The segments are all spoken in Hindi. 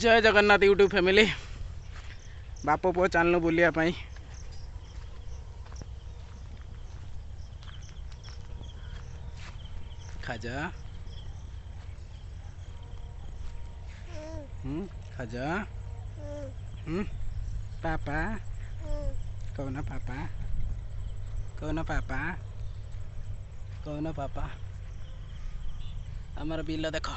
जय जगन्नाथ यूट्यूब फैमिली बाप पुओ चलनु बुलिया पाई खाजा खाजा पापा कौन पापा कौन पापा कौन पापा आमर बिल देख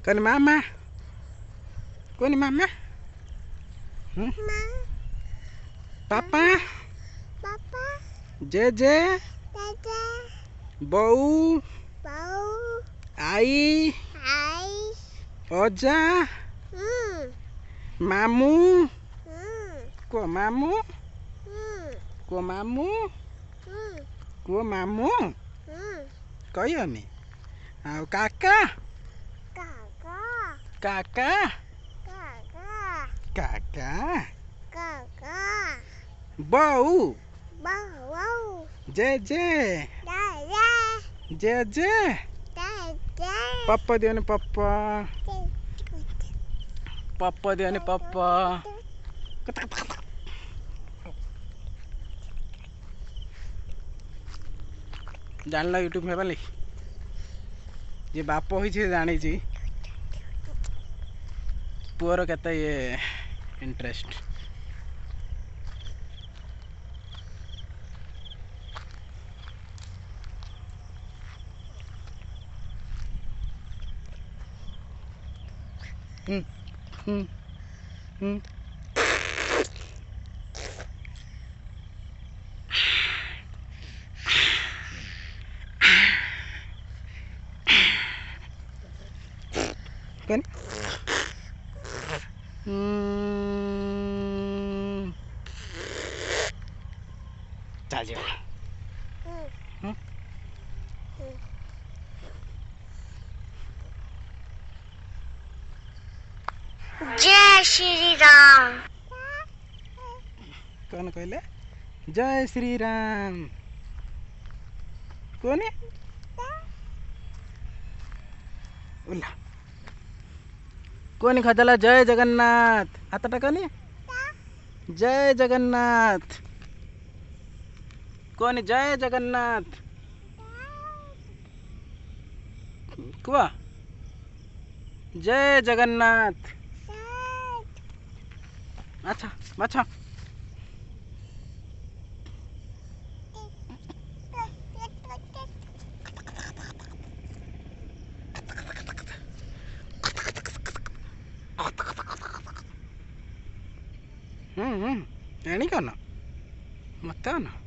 कौन मामा कौन मामा पापा पापा जे जे दादा बऊ बाऊ आई आई ओजा मामू को मामू को मामू को मामू कहनी आ काका काका काका काका काका काका बऊ बाऊ जे जे दादा जे जे दादा पप्पा दियो पप्पा पप्पा दियो पप्पा जानल यूट्यूब में बोली जे बाप हो जानी पुअर केते ये इंटरेस्ट कौन चल जा जय श्री राम कौन कहले जय श्री राम कौन उल्ला कौन खदला जय जगन्नाथ हाथ कौन जय जगन्नाथ कौन जय जगन्नाथ कुआ जय जगन्नाथ अच्छा अच्छा एणी कौन मत ना